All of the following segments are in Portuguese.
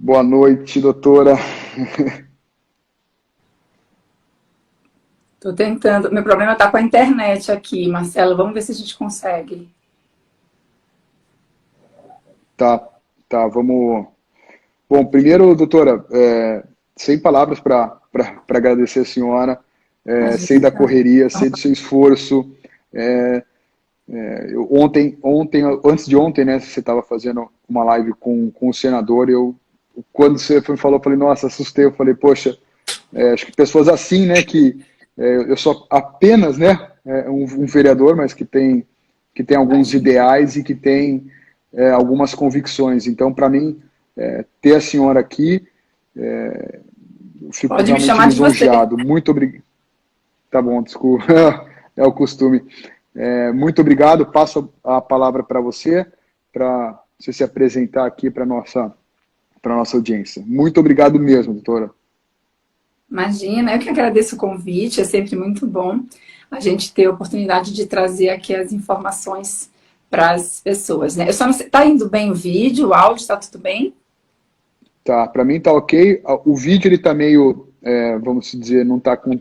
Boa noite, doutora. Tô tentando. Meu problema tá com a internet aqui, Marcelo. Vamos ver se a gente consegue. Tá, tá, vamos. Bom, primeiro, doutora, sem palavras para agradecer a senhora. Sei da Imagina. correria, sei do seu esforço. É, ontem, antes de ontem, né, você estava fazendo uma live com o senador. Quando você falou, eu falei, nossa, assustei. Eu falei, poxa, acho que pessoas assim, né, que eu sou apenas, né, um vereador, mas que tem alguns ideais e que tem algumas convicções. Então, para mim, ter a senhora aqui, eu fico Pode me realmente chamar de você. lisonjeado. Muito obrigado. Tá bom, desculpa, é o costume. Muito obrigado. Passo a palavra para para você se apresentar aqui para nossa audiência. Muito obrigado mesmo, doutora. Imagina, eu que agradeço o convite. É sempre muito bom a gente ter a oportunidade de trazer aqui as informações para as pessoas, né? Eu só não sei, tá indo bem o vídeo, o áudio, tá tudo bem? Tá, para mim tá ok. O vídeo ele tá meio, vamos dizer, não tá com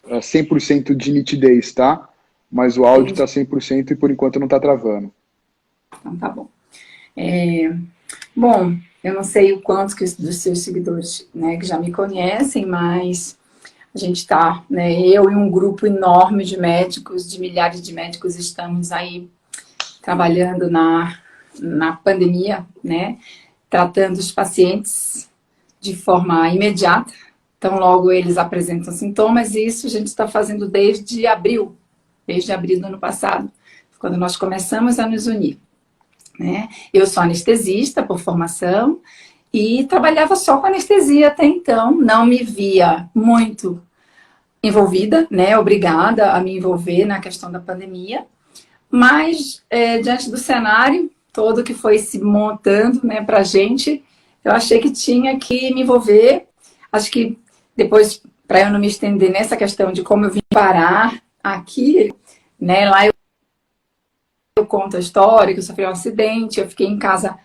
100% de nitidez, tá? Mas o áudio Entendi. tá 100% e por enquanto não tá travando. Então tá bom. Bom, eu não sei o quanto que dos seus seguidores, né, que já me conhecem, mas a gente está, né, eu e um grupo enorme de médicos, de milhares de médicos, estamos aí trabalhando na pandemia, né, tratando os pacientes de forma imediata. Então, logo eles apresentam sintomas, e isso a gente está fazendo desde abril do ano passado, quando nós começamos a nos unir, né? Eu sou anestesista por formação e trabalhava só com anestesia até então, não me via muito envolvida, né, obrigada a me envolver na questão da pandemia, mas diante do cenário todo que foi se montando, né, para a gente, eu achei que tinha que me envolver. Acho que depois, para eu não me estender nessa questão de como eu vim parar aqui, né, lá eu conto a história, que eu sofri um acidente, eu fiquei em casa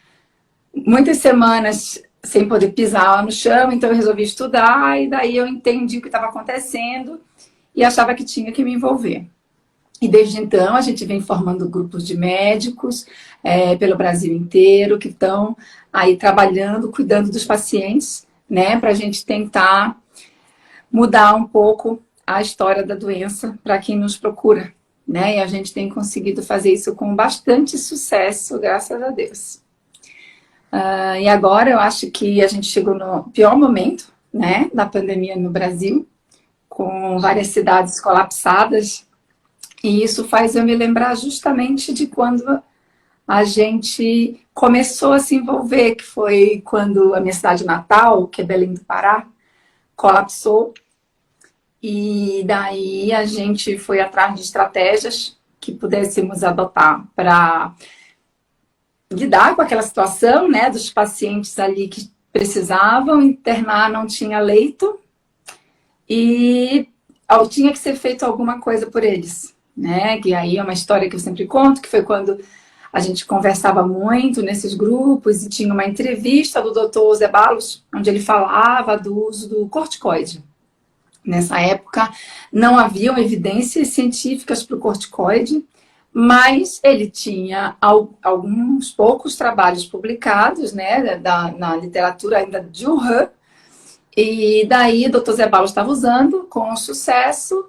muitas semanas sem poder pisar no chão, então eu resolvi estudar, e daí eu entendi o que estava acontecendo e achava que tinha que me envolver. E desde então a gente vem formando grupos de médicos pelo Brasil inteiro, que estão aí trabalhando, cuidando dos pacientes, né, para a gente tentar mudar um pouco a história da doença para quem nos procura, né, e a gente tem conseguido fazer isso com bastante sucesso, graças a Deus. E agora eu acho que a gente chegou no pior momento, né, da pandemia no Brasil, com várias cidades colapsadas, e isso faz eu me lembrar justamente de quando a gente começou a se envolver, que foi quando a minha cidade natal, que é Belém do Pará, colapsou, e daí a gente foi atrás de estratégias que pudéssemos adotar para lidar com aquela situação, né, dos pacientes ali que precisavam internar, não tinha leito, e tinha que ser feito alguma coisa por eles, né, que aí é uma história que eu sempre conto, que foi quando a gente conversava muito nesses grupos e tinha uma entrevista do Dr. Zé Balos, onde ele falava do uso do corticoide. Nessa época não haviam evidências científicas para o corticoide, mas ele tinha alguns poucos trabalhos publicados, né, na literatura ainda de Wuhan, e daí o Dr. Zé Balos estava usando com sucesso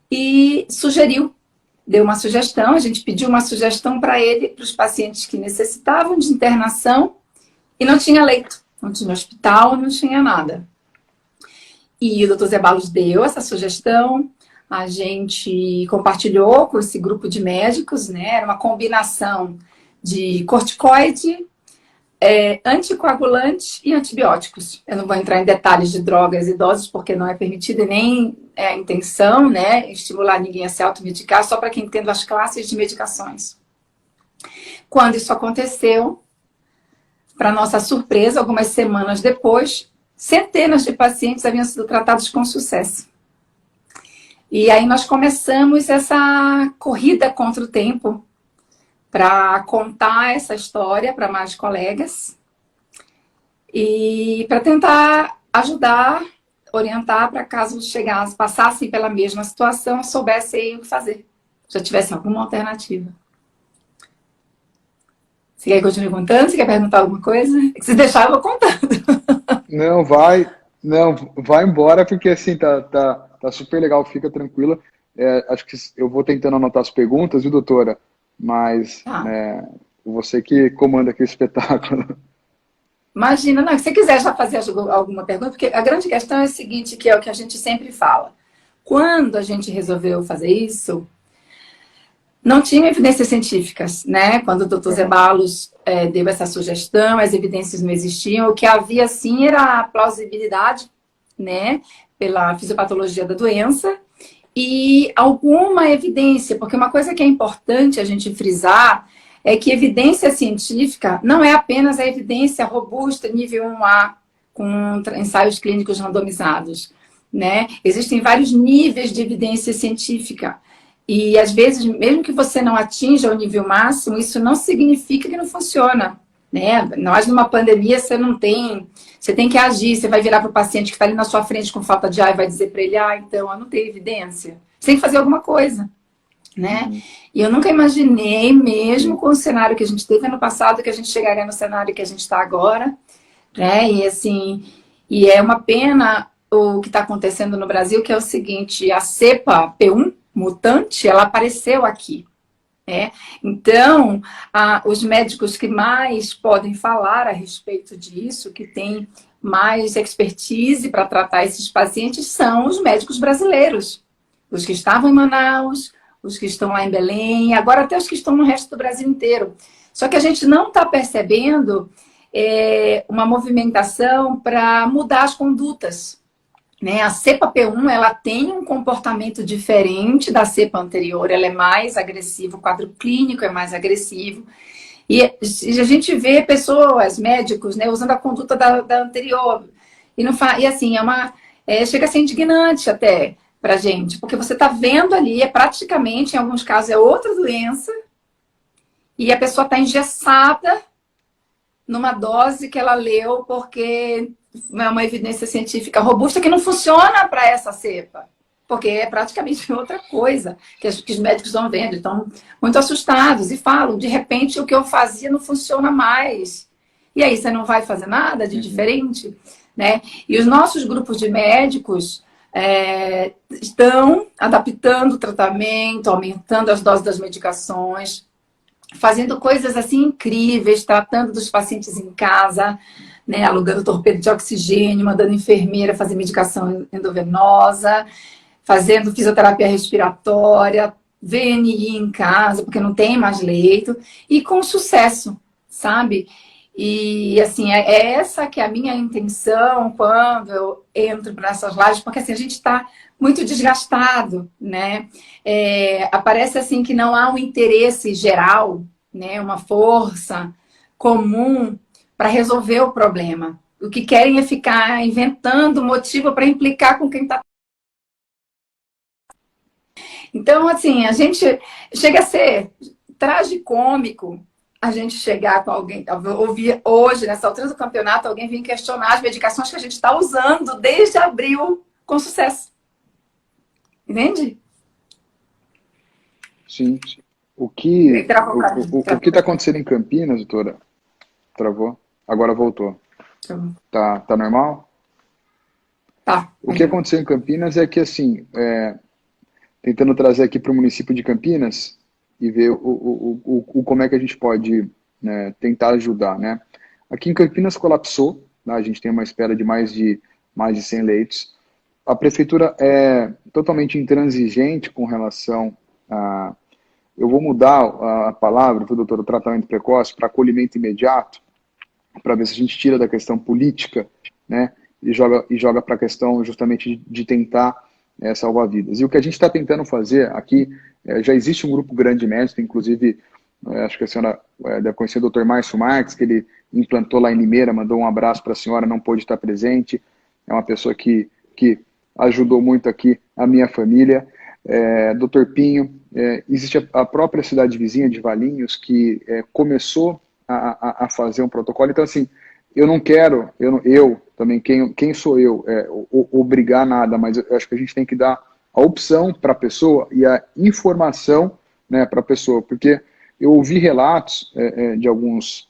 e sugeriu, deu uma sugestão, a gente pediu uma sugestão para ele, para os pacientes que necessitavam de internação e não tinha leito, não tinha hospital, não tinha nada. E o Dr. Zé Balos deu essa sugestão, a gente compartilhou com esse grupo de médicos, né? Era uma combinação de corticoide, anticoagulante e antibióticos. Eu não vou entrar em detalhes de drogas e doses, porque não é permitido e nem é a intenção, né? Estimular ninguém a se automedicar, só para quem entenda as classes de medicações. Quando isso aconteceu, para nossa surpresa, algumas semanas depois, centenas de pacientes haviam sido tratados com sucesso. E aí nós começamos essa corrida contra o tempo para contar essa história para mais colegas. e para tentar ajudar, orientar para caso chegasse, passassem pela mesma situação, soubessem o que fazer, já tivesse alguma alternativa. Você quer que eu continue contando? Você quer perguntar alguma coisa? Se deixar, eu vou contando. Não, vai, não, vai embora, porque assim, tá super legal, fica tranquila. Acho que eu vou tentando anotar as perguntas, viu, doutora? Mas Tá. você que comanda aqui o espetáculo. Imagina, não, se você quiser já fazer alguma pergunta, porque a grande questão é o seguinte, que é o que a gente sempre fala. Quando a gente resolveu fazer isso, não tinha evidências científicas, né? Quando o doutor Aham. Zeballos deu essa sugestão, as evidências não existiam. O que havia, sim, era a plausibilidade, né? Pela fisiopatologia da doença e alguma evidência, porque uma coisa que é importante a gente frisar é que evidência científica não é apenas a evidência robusta nível 1A, com ensaios clínicos randomizados, né? Existem vários níveis de evidência científica. E às vezes, mesmo que você não atinja o nível máximo, isso não significa que não funciona, né? Nós, numa pandemia, você tem que agir, você vai virar para o paciente que está ali na sua frente com falta de ar e vai dizer para ele, então, eu não tenho evidência. Você tem que fazer alguma coisa, né? Uhum. E eu nunca imaginei, mesmo Sim. com o cenário que a gente teve ano passado, que a gente chegaria no cenário que a gente está agora, né? E assim, e é uma pena o que está acontecendo no Brasil, que é o seguinte, a cepa P1 mutante, ela apareceu aqui. Né? Então, os médicos que mais podem falar a respeito disso, que têm mais expertise para tratar esses pacientes, são os médicos brasileiros. Os que estavam em Manaus, os que estão lá em Belém, agora até os que estão no resto do Brasil inteiro. Só que a gente não está percebendo uma movimentação para mudar as condutas, né? A cepa P1 ela tem um comportamento diferente da cepa anterior, ela é mais agressiva, o quadro clínico é mais agressivo. E a gente vê pessoas, médicos, né, usando a conduta da anterior. E, não e assim, chega a ser indignante até para a gente, porque você está vendo ali, praticamente, em alguns casos, é outra doença, e a pessoa está engessada numa dose que ela leu porque é uma evidência científica robusta que não funciona para essa cepa. Porque é praticamente outra coisa que os médicos estão vendo. Estão muito assustados e falam, de repente, o que eu fazia não funciona mais. E aí, você não vai fazer nada de Uhum. diferente? Né? E os nossos grupos de médicos estão adaptando o tratamento, aumentando as doses das medicações, fazendo coisas assim incríveis, tratando dos pacientes em casa, né, alugando torpedo de oxigênio, mandando enfermeira fazer medicação endovenosa, fazendo fisioterapia respiratória, VNI em casa, porque não tem mais leito, e com sucesso, sabe? E, assim, é essa que é a minha intenção quando eu entro nessas lives, porque, assim, a gente está muito desgastado, né? Aparece, assim, que não há um interesse geral, né? Uma força comum para resolver o problema. O que querem é ficar inventando motivo para implicar com quem está. Então, assim, a gente chega a ser tragicômico a gente chegar com alguém, ouvir hoje, nessa altura do campeonato, alguém vir questionar as medicações que a gente está usando desde abril com sucesso. Entende? Sim. O que Travou para mim. o que está acontecendo em Campinas, doutora? Travou? Agora voltou. Tá normal? Tá, O que melhor. aconteceu em Campinas é que, assim, tentando trazer aqui para o município de Campinas e ver como é que a gente pode, né, tentar ajudar, né? Aqui em Campinas colapsou, né? A gente tem uma espera de mais de 100 leitos. A prefeitura é totalmente intransigente com relação a... Eu vou mudar a palavra, doutor, o tratamento precoce para acolhimento imediato, para ver se a gente tira da questão política, né, e joga para a questão justamente de tentar salvar vidas. E o que a gente está tentando fazer aqui, já existe um grupo grande de médicos, inclusive, acho que a senhora deve conhecer o Dr. Márcio Marques, que ele implantou lá em Limeira, mandou um abraço para a senhora, não pôde estar presente, é uma pessoa que ajudou muito aqui a minha família. Dr. Pinho, existe a própria cidade vizinha de Valinhos, que começou a fazer um protocolo. Então, assim, eu não quero, eu também, quem sou eu, obrigar nada, mas eu acho que a gente tem que dar a opção para a pessoa e a informação, né, para a pessoa, porque eu ouvi relatos de alguns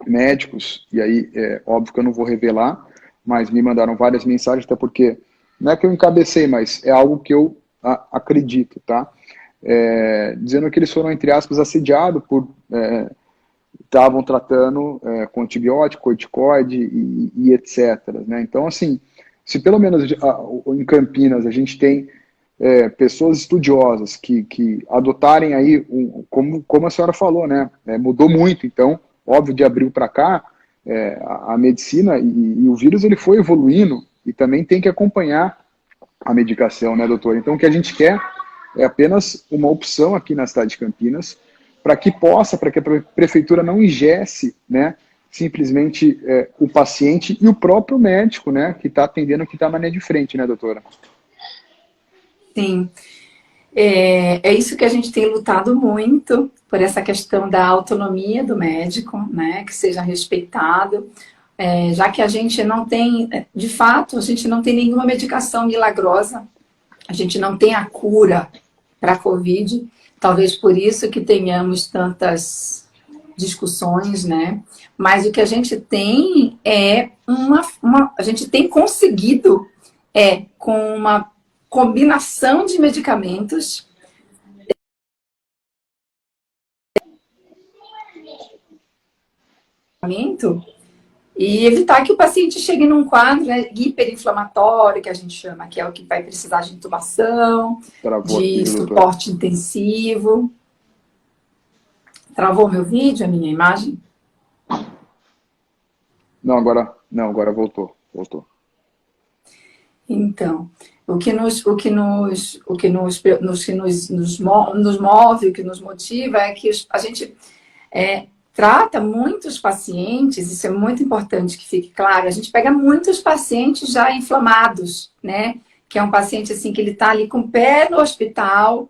médicos, e aí óbvio que eu não vou revelar, mas me mandaram várias mensagens, até porque não é que eu encabecei, mas é algo que eu acredito, tá? Dizendo que eles foram, entre aspas, assediados por... estavam tratando com antibiótico, corticoide e etc. Né? Então, assim, se pelo menos em Campinas a gente tem pessoas estudiosas que adotarem aí, como a senhora falou, né? Mudou muito, então, óbvio, de abril para cá, a medicina e o vírus ele foi evoluindo e também tem que acompanhar a medicação, né, doutor? Então, o que a gente quer é apenas uma opção aqui na cidade de Campinas para que a prefeitura não ingesse, né, simplesmente o paciente e o próprio médico, né, que está atendendo, que está na linha de frente, né, doutora? Sim. É isso que a gente tem lutado muito, por essa questão da autonomia do médico, né, que seja respeitado, já que a gente não tem, de fato, a gente não tem nenhuma medicação milagrosa, a gente não tem a cura para a Covid, talvez por isso que tenhamos tantas discussões, né, mas o que a gente tem a gente tem conseguido com uma combinação de medicamentos e evitar que o paciente chegue num quadro, né, hiperinflamatório, que a gente chama, que é o que vai precisar de intubação, Travou aqui, de doutor. suporte intensivo. Travou meu vídeo, a minha imagem? Não, agora voltou. Então, o que nos move, o que nos motiva é que a gente trata muitos pacientes, isso é muito importante que fique claro, a gente pega muitos pacientes já inflamados, né? Que é um paciente assim que ele está ali com o pé no hospital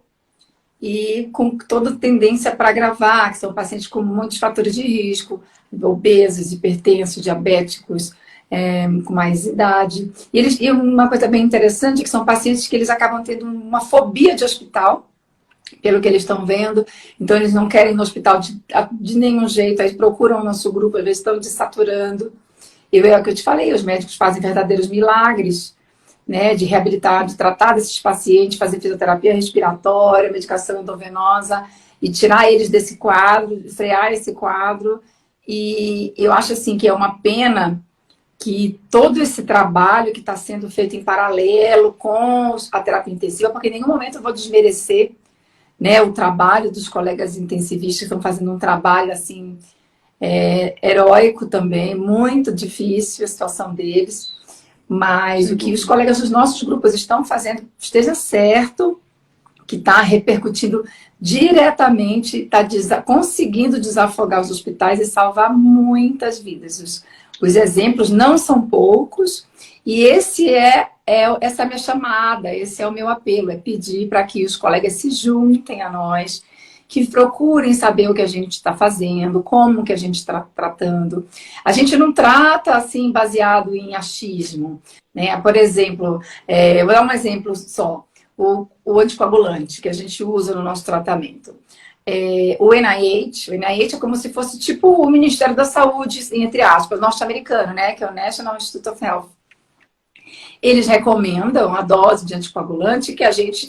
e com toda tendência para agravar, que são pacientes com muitos fatores de risco, obesos, hipertensos, diabéticos, com mais idade. E uma coisa bem interessante é que são pacientes que eles acabam tendo uma fobia de hospital, pelo que eles estão vendo, então eles não querem ir no hospital de nenhum jeito, aí procuram o nosso grupo, às vezes estão desaturando. É o que eu te falei, os médicos fazem verdadeiros milagres, né, de reabilitar, de tratar desses pacientes, fazer fisioterapia respiratória, medicação endovenosa, e tirar eles desse quadro, frear esse quadro, e eu acho assim que é uma pena que todo esse trabalho que está sendo feito em paralelo com a terapia intensiva, porque em nenhum momento eu vou desmerecer, né, o trabalho dos colegas intensivistas que estão fazendo um trabalho assim heróico também, muito difícil a situação deles, mas o que os colegas dos nossos grupos estão fazendo esteja certo, que está repercutindo diretamente, está conseguindo desafogar os hospitais e salvar muitas vidas. Os exemplos não são poucos, e essa é a minha chamada, esse é o meu apelo, é pedir para que os colegas se juntem a nós, que procurem saber o que a gente está fazendo, como que a gente está tratando. A gente não trata assim baseado em achismo, né? Por exemplo, eu vou dar um exemplo só, o anticoagulante que a gente usa no nosso tratamento. O NIH é como se fosse tipo o Ministério da Saúde, entre aspas, norte-americano, né? Que é o National Institute of Health. Eles recomendam a dose de anticoagulante que a gente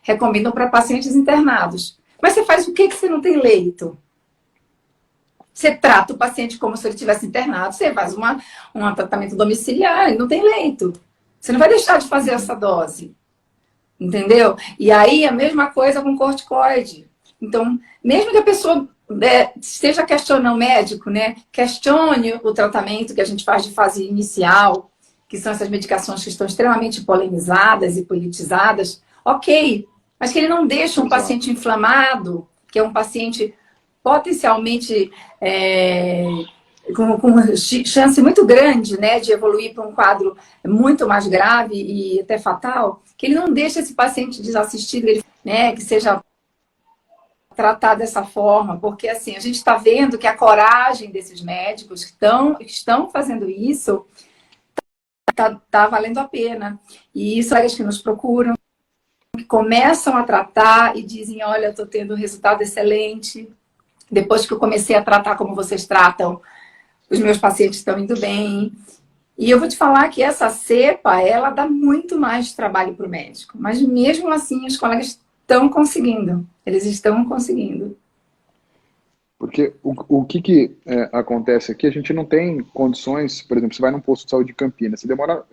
recomendam para pacientes internados. Mas você faz o que você não tem leito? Você trata o paciente como se ele tivesse internado, você faz um tratamento domiciliar, ele não tem leito. Você não vai deixar de fazer essa dose. Entendeu? E aí a mesma coisa com corticoide. Então, mesmo que a pessoa esteja questionando o médico, né? Questione o tratamento que a gente faz de fase inicial, que são essas medicações que estão extremamente polemizadas e politizadas, ok, mas que ele não deixa um paciente inflamado, que é um paciente potencialmente com chance muito grande, né, de evoluir para um quadro muito mais grave e até fatal, que ele não deixa esse paciente desassistido, né, que seja tratar dessa forma, porque assim, a gente está vendo que a coragem desses médicos que estão fazendo isso tá valendo a pena. E isso é que nos procuram, que começam a tratar e dizem, olha, eu estou tendo um resultado excelente. Depois que eu comecei a tratar como vocês tratam, os meus pacientes estão indo bem. E eu vou te falar que essa cepa, ela dá muito mais trabalho para o médico. Mas mesmo assim, os colegas estão conseguindo. Eles estão conseguindo. Porque o que acontece aqui, a gente não tem condições, por exemplo, você vai num posto de saúde de Campinas, você demora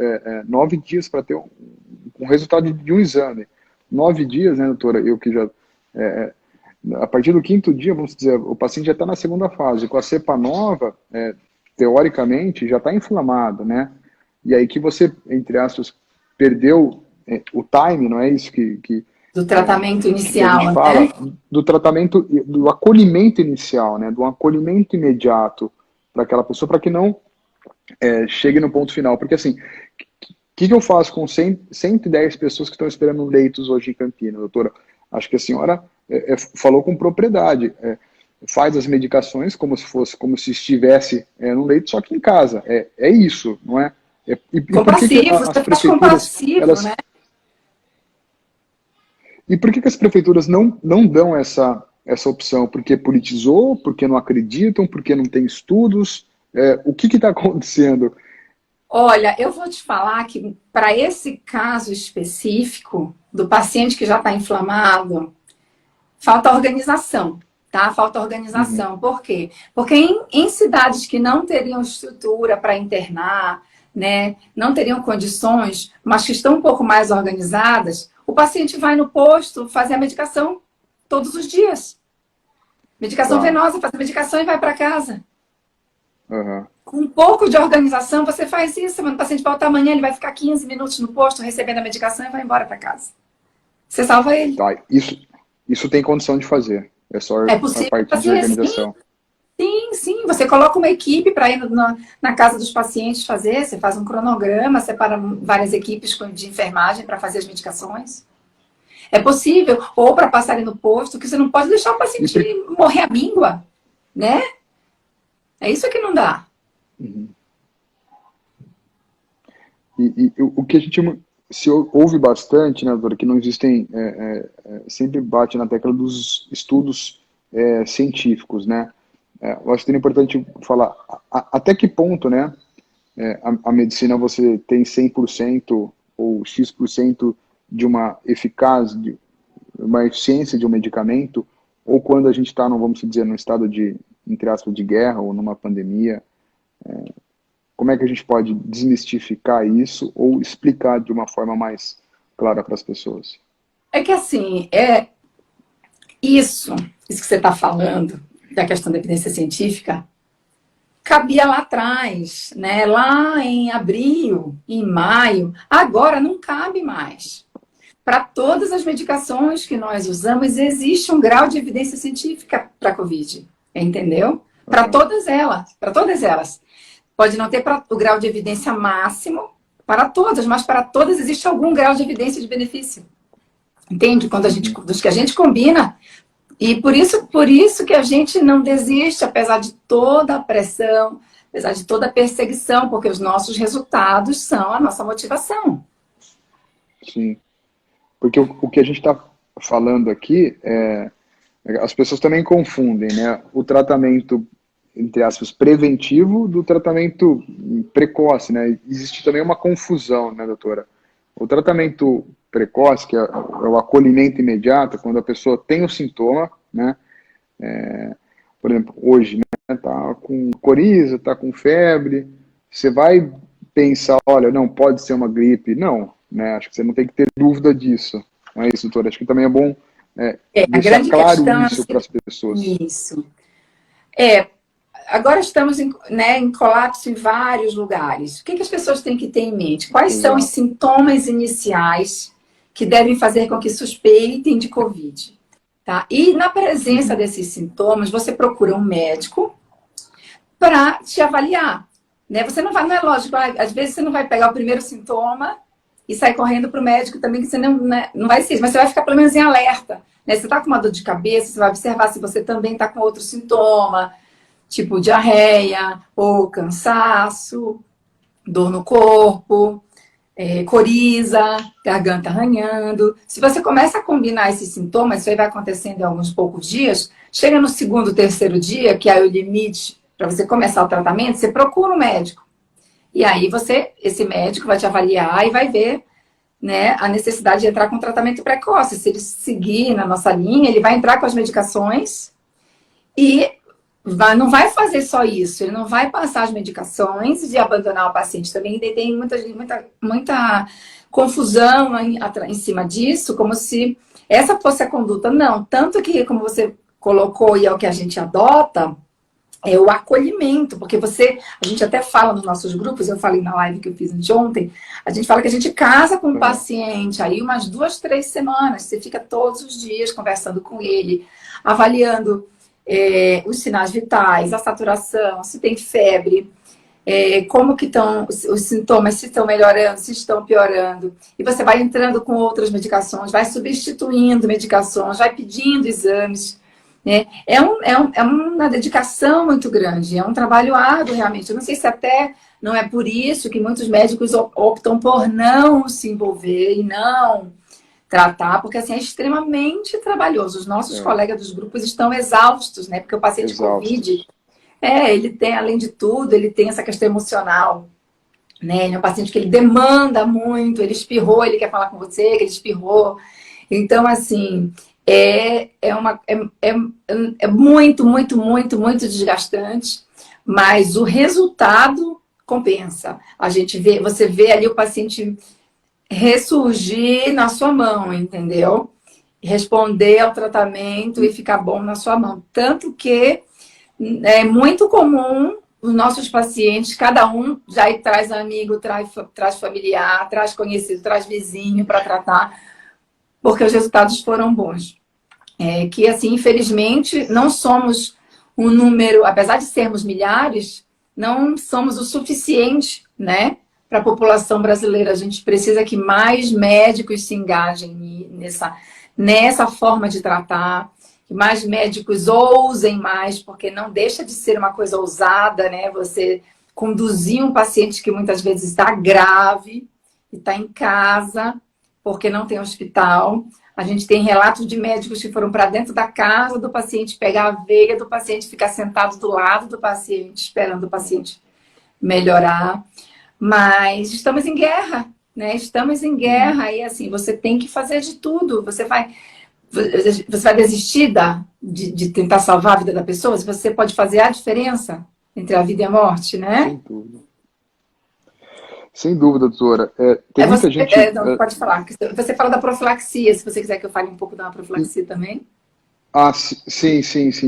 9 dias para ter um resultado de um exame. 9 dias, né, doutora? Eu que já... a partir do 5º dia, vamos dizer, o paciente já está na segunda fase. Com a cepa nova, teoricamente, já está inflamado, né? E aí que você, entre aspas, perdeu o time, não é isso do tratamento inicial, que a gente fala, né? do tratamento, do acolhimento inicial, né? Do acolhimento imediato para aquela pessoa, para que não chegue no ponto final. Porque assim, o que eu faço com 110 pessoas que estão esperando leitos hoje em Campinas, doutora? Acho que a senhora falou com propriedade. Faz as medicações como se estivesse no leito, só que em casa. É isso, não é? E por que as prefeituras, elas, né? E por que as prefeituras não dão essa opção? Porque politizou? Porque não acreditam? Porque não tem estudos? O que está acontecendo? Olha, eu vou te falar que para esse caso específico do paciente que já está inflamado, falta organização, tá? Falta organização. Uhum. Por quê? Porque em cidades que não teriam estrutura para internar, né, não teriam condições, mas que estão um pouco mais organizadas, o paciente vai no posto fazer a medicação todos os dias. Medicação venosa, faz a medicação e vai para casa. Uhum. Com um pouco de organização, você faz isso, mas o paciente volta amanhã, ele vai ficar 15 minutos no posto recebendo a medicação e vai embora para casa. Você salva ele. Tá, isso tem condição de fazer. É só possível a parte de fazer, organização. Sim. Você coloca uma equipe para ir na casa dos pacientes fazer, você faz um cronograma, separa várias equipes de enfermagem para fazer as medicações. É possível, ou para passarem no posto, que você não pode deixar o paciente morrer à míngua, né? É isso que não dá. Uhum. E o que a gente se ouve bastante, né, doutora, que não existem, sempre bate na tecla dos estudos científicos, né? Eu acho que é importante falar até que ponto, né, a medicina você tem 100% ou X% de uma eficácia, de uma eficiência de um medicamento, ou quando a gente está, vamos dizer, num estado de, entre aspas, de guerra ou numa pandemia. Como é que a gente pode desmistificar isso ou explicar de uma forma mais clara para as pessoas? É que assim, isso que você está falando, da questão da evidência científica, cabia lá atrás, né? Lá em abril, em maio, agora não cabe mais. Para todas as medicações que nós usamos, existe um grau de evidência científica para a Covid, entendeu? Para todas elas. Pode não ter o grau de evidência máximo para todas, mas para todas existe algum grau de evidência de benefício. Entende? Dos que a gente combina. E por isso que a gente não desiste, apesar de toda a pressão, apesar de toda a perseguição, porque os nossos resultados são a nossa motivação. Sim. Porque o que a gente está falando aqui, as pessoas também confundem, né? O tratamento, entre aspas, preventivo do tratamento precoce, né? Existe também uma confusão, né, doutora? O tratamento precoce, que é o acolhimento imediato, quando a pessoa tem o sintoma, né? Por exemplo, hoje, né, tá com coriza, tá com febre, você vai pensar, olha, não, pode ser uma gripe. Não, né? Acho que você não tem que ter dúvida disso. Não é isso, doutora? Acho que também é bom deixar claro isso para as pessoas. Isso. Agora estamos em colapso em vários lugares. O que as pessoas têm que ter em mente? Quais são os sintomas iniciais que devem fazer com que suspeitem de Covid? Tá? E na presença desses sintomas, você procura um médico para te avaliar. Né? Você não é lógico, às vezes você não vai pegar o primeiro sintoma e sair correndo para o médico também, que você não, né, não vai ser, mas você vai ficar pelo menos em alerta. Né? Você está com uma dor de cabeça, você vai observar se você também está com outro sintoma, tipo diarreia, ou cansaço, dor no corpo, coriza, garganta arranhando. Se você começa a combinar esses sintomas, isso aí vai acontecendo em alguns poucos dias, chega no segundo, terceiro dia, que é o limite para você começar o tratamento, você procura um médico. E aí esse médico vai te avaliar e vai ver, né, a necessidade de entrar com tratamento precoce. Se ele seguir na nossa linha, ele vai entrar com as medicações e não vai fazer só isso, ele não vai passar as medicações e abandonar o paciente. Também tem muita confusão em cima disso, como se essa fosse a conduta. Não, tanto que, como você colocou, e é o que a gente adota, é o acolhimento, porque a gente até fala nos nossos grupos, eu falei na live que eu fiz anteontem, a gente fala que a gente casa com o paciente aí umas 2, 3 semanas, você fica todos os dias conversando com ele, avaliando os sinais vitais, a saturação, se tem febre, como que estão os sintomas, se estão melhorando, se estão piorando. E você vai entrando com outras medicações, vai substituindo medicações, vai pedindo exames. Né? É uma dedicação muito grande, é um trabalho árduo realmente. Eu não sei se até não é por isso que muitos médicos optam por não se envolver e não tratar, porque assim, é extremamente trabalhoso. Os nossos colegas dos grupos estão exaustos, né? Porque o paciente COVID, ele tem, além de tudo, ele tem essa questão emocional, né? Ele é um paciente que ele demanda muito, ele espirrou, ele quer falar com você, que ele espirrou. Então, assim, é muito, muito, muito, muito desgastante, mas o resultado compensa. Você vê ali o paciente ressurgir na sua mão, entendeu? Responder ao tratamento e ficar bom na sua mão. Tanto que é muito comum os nossos pacientes, cada um já traz amigo, traz familiar, traz conhecido, traz vizinho para tratar, porque os resultados foram bons. Que, assim, infelizmente, não somos um número, apesar de sermos milhares, não somos o suficiente, né? Para a população brasileira. A gente precisa que mais médicos se engajem nessa forma de tratar, que mais médicos ousem mais, porque não deixa de ser uma coisa ousada, né? Você conduzir um paciente que muitas vezes está grave e está em casa, porque não tem hospital. A gente tem relatos de médicos que foram para dentro da casa do paciente, pegar a veia do paciente, ficar sentado do lado do paciente, esperando o paciente melhorar. Mas estamos em guerra, né? Estamos em guerra e, assim, você tem que fazer de tudo. Você vai desistir de tentar salvar a vida da pessoa? Você pode fazer a diferença entre a vida e a morte, né? Sem dúvida. Sem dúvida, doutora. Tem muita gente... Não, pode falar. Você fala da profilaxia, se você quiser que eu fale um pouco da profilaxia também. Sim,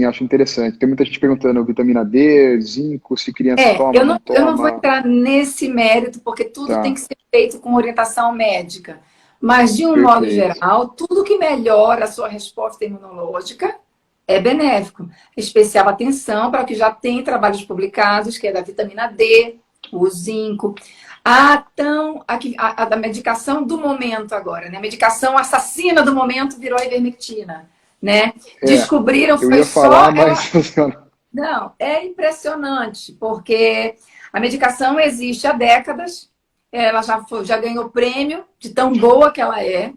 acho interessante. Tem muita gente perguntando vitamina D, zinco, se criança toma, não toma. Eu não vou entrar nesse mérito, porque tudo tem que ser feito com orientação médica. Mas, de um modo geral, tudo que melhora a sua resposta imunológica é benéfico. Especial atenção para o que já tem trabalhos publicados, que é da vitamina D, o zinco. A da medicação do momento agora, né? A medicação assassina do momento virou a ivermectina. Né? Descobriram, eu ia falar, mas funciona. Não, é impressionante, porque a medicação existe há décadas, ela já ganhou prêmio de tão boa que ela é.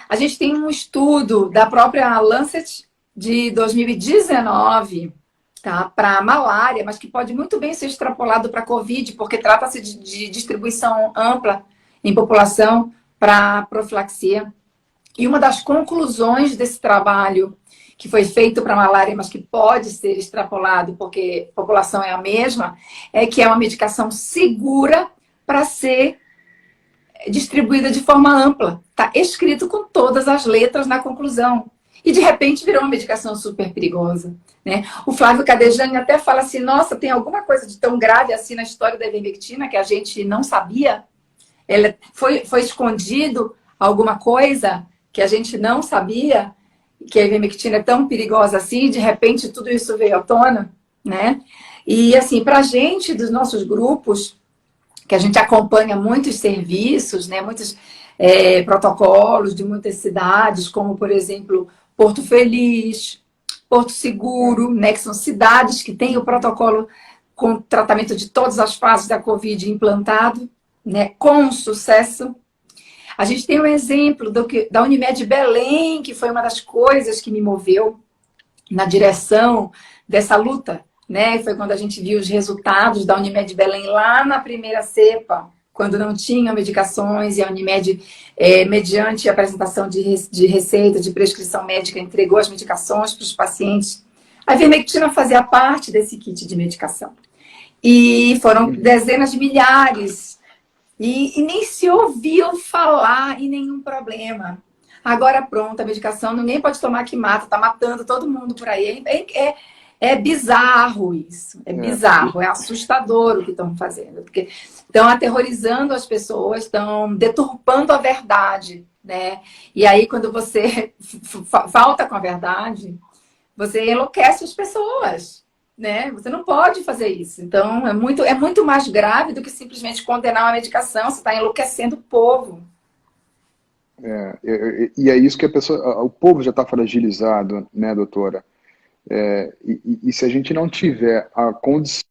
A gente tem um estudo da própria Lancet de 2019, tá, para malária, mas que pode muito bem ser extrapolado para Covid, porque trata-se de distribuição ampla em população para profilaxia. E uma das conclusões desse trabalho, que foi feito para malária, mas que pode ser extrapolado, porque a população é a mesma, é que é uma medicação segura para ser distribuída de forma ampla. Está escrito com todas as letras na conclusão. E, de repente, virou uma medicação super perigosa. Né? O Flávio Cadejani até fala assim, nossa, tem alguma coisa de tão grave assim na história da ivermectina que a gente não sabia? Foi escondido alguma coisa que a gente não sabia, que a ivermectina é tão perigosa assim, e de repente tudo isso veio à tona, né? E assim, pra gente, dos nossos grupos, que a gente acompanha muitos serviços, né, muitos protocolos de muitas cidades, como, por exemplo, Porto Feliz, Porto Seguro, né, que são cidades que têm o protocolo com tratamento de todas as fases da Covid implantado, né, com sucesso. A gente tem um exemplo da Unimed Belém, que foi uma das coisas que me moveu na direção dessa luta, né? Foi quando a gente viu os resultados da Unimed Belém lá na primeira cepa, quando não tinha medicações, e a Unimed, mediante a apresentação de receita, de prescrição médica, entregou as medicações para os pacientes. A ivermectina fazia parte desse kit de medicação. E foram dezenas de milhares. E nem se ouviu falar em nenhum problema. Agora pronto, a medicação, ninguém pode tomar que mata, tá matando todo mundo por aí. É bizarro isso, é bizarro, é assustador o que estão fazendo. Porque estão aterrorizando as pessoas, estão deturpando a verdade, né? E aí quando você falta com a verdade, você enlouquece as pessoas. Né? Você não pode fazer isso. Então, é muito mais grave do que simplesmente condenar uma medicação. Você está enlouquecendo o povo. E é isso que o povo já está fragilizado, né, doutora? E se a gente não tiver a condição...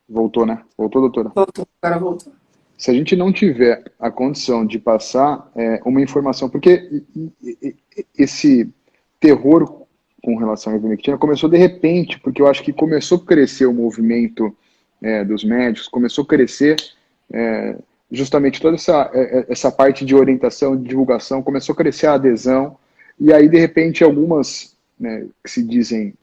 Voltou, né? Voltou, doutora? Voltou, agora voltou. Se a gente não tiver a condição de passar uma informação, porque esse terror com relação à ivermectina começou de repente, porque eu acho que começou a crescer o movimento dos médicos, começou a crescer justamente toda essa parte de orientação, de divulgação, começou a crescer a adesão, e aí de repente algumas, né, que se dizem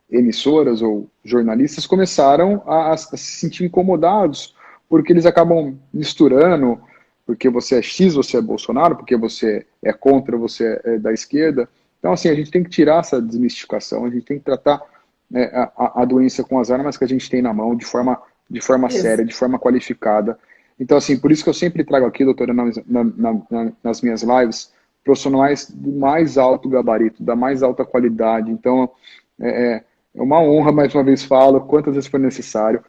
emissoras ou jornalistas começaram a se sentir incomodados, porque eles acabam misturando, porque você é X, você é Bolsonaro, porque você é contra, você é da esquerda. Então, assim, a gente tem que tirar essa desmistificação, a gente tem que tratar a doença com as armas que a gente tem na mão, de forma séria, de forma qualificada. Então, assim, por isso que eu sempre trago aqui, doutora, nas minhas lives, profissionais do mais alto gabarito, da mais alta qualidade. Então, é uma honra, mais uma vez falo, quantas vezes for necessário,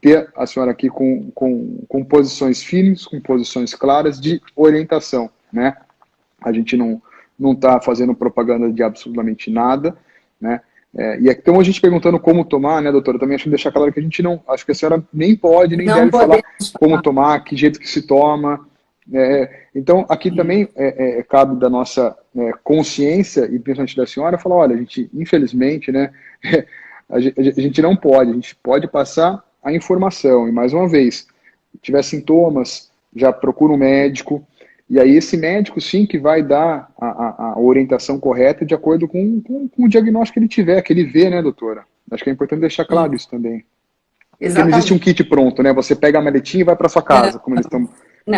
ter a senhora aqui com posições firmes, com posições claras de orientação, né? A gente não está fazendo propaganda de absolutamente nada, né? E então a gente perguntando como tomar, né, doutora? Também acho que deixar claro que a gente não, acho que a senhora nem pode, nem deve falar como tomar, que jeito que se toma. Então aqui também cabe da nossa consciência, e principalmente da senhora, falar, olha, a gente, infelizmente, né, a gente não pode, a gente pode passar a informação, e mais uma vez, se tiver sintomas, já procura um médico, e aí esse médico sim que vai dar a orientação correta de acordo com o diagnóstico que ele tiver, que ele vê, né, doutora? Acho que é importante deixar claro isso também. Exatamente. Porque não existe um kit pronto, né? Você pega a maletinha e vai para sua casa, como eles estão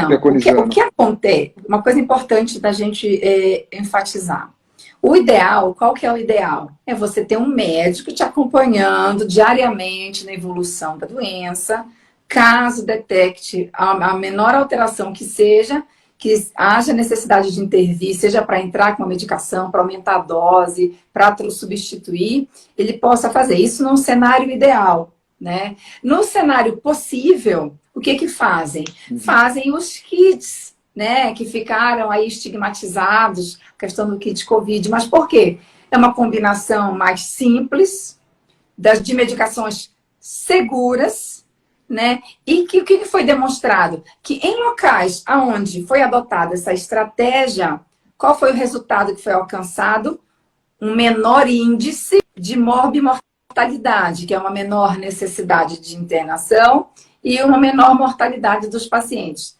preconizando. O que acontece, uma coisa importante da gente enfatizar. O ideal, qual que é o ideal? É você ter um médico te acompanhando diariamente na evolução da doença, caso detecte a menor alteração que seja, que haja necessidade de intervir, seja para entrar com a medicação, para aumentar a dose, para substituir, ele possa fazer isso num cenário ideal, né? No cenário possível, o que fazem? Fazem os kits, né, que ficaram aí estigmatizados, a questão do kit Covid. Mas por quê? É uma combinação mais simples, de medicações seguras, né? E o que foi demonstrado? Que em locais onde foi adotada essa estratégia, qual foi o resultado que foi alcançado? Um menor índice de morbimortalidade, que é uma menor necessidade de internação e uma menor mortalidade dos pacientes.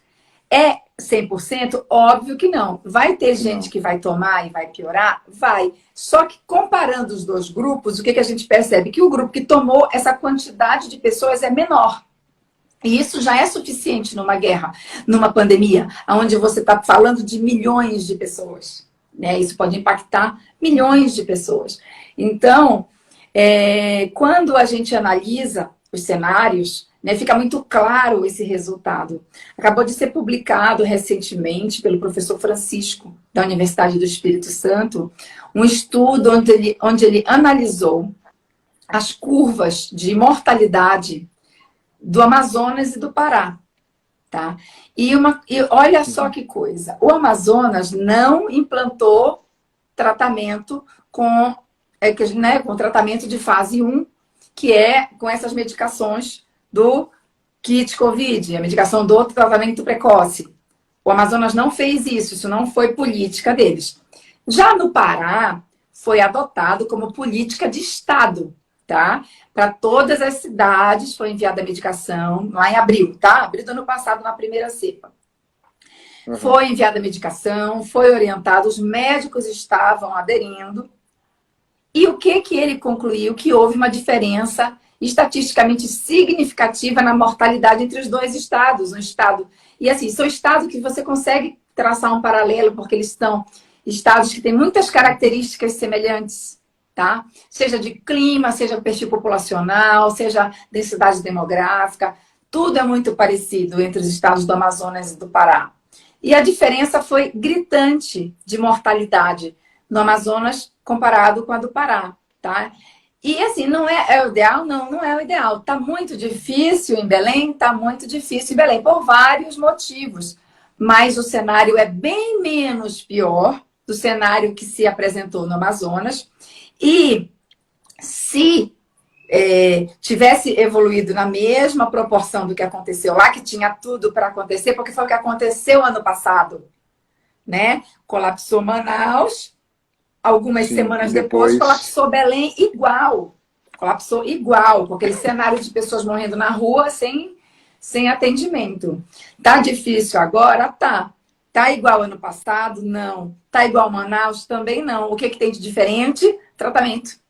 É 100%? Óbvio que não. Vai ter gente que vai tomar e vai piorar? Vai. Só que comparando os dois grupos, o que a gente percebe? Que o grupo que tomou, essa quantidade de pessoas é menor. E isso já é suficiente numa guerra, numa pandemia, onde você está falando de milhões de pessoas, né? Isso pode impactar milhões de pessoas. Então, quando a gente analisa os cenários, né, fica muito claro esse resultado. Acabou de ser publicado recentemente pelo professor Francisco, da Universidade do Espírito Santo, um estudo onde ele analisou as curvas de mortalidade do Amazonas e do Pará. Tá? E olha só que coisa, o Amazonas não implantou tratamento com tratamento de fase 1, que é com essas medicações do kit COVID, a medicação do tratamento precoce. O Amazonas não fez isso não foi política deles. Já no Pará, foi adotado como política de Estado, tá? Para todas as cidades foi enviada a medicação, lá em abril, tá? Abril do ano passado, na primeira cepa. Uhum. Foi enviada a medicação, foi orientado, os médicos estavam aderindo. E o que ele concluiu? Que houve uma diferença estatisticamente significativa na mortalidade entre os dois estados. Um estado, e assim, são estados que você consegue traçar um paralelo, porque eles são estados que têm muitas características semelhantes, tá? Seja de clima, seja perfil populacional, seja densidade demográfica, tudo é muito parecido entre os estados do Amazonas e do Pará. E a diferença foi gritante de mortalidade no Amazonas comparado com a do Pará, tá? E assim, não é o ideal? Não é o ideal. Tá muito difícil em Belém? Tá muito difícil em Belém, por vários motivos. Mas o cenário é bem menos pior do cenário que se apresentou no Amazonas. E se tivesse evoluído na mesma proporção do que aconteceu lá, que tinha tudo para acontecer, porque foi o que aconteceu ano passado, né? Colapsou Manaus, algumas semanas depois colapsou Belém igual. Colapsou igual, com aquele cenário de pessoas morrendo na rua sem atendimento. Tá difícil agora? Tá. Tá igual ano passado? Não. Tá igual Manaus? Também não. O que tem de diferente? Tratamento.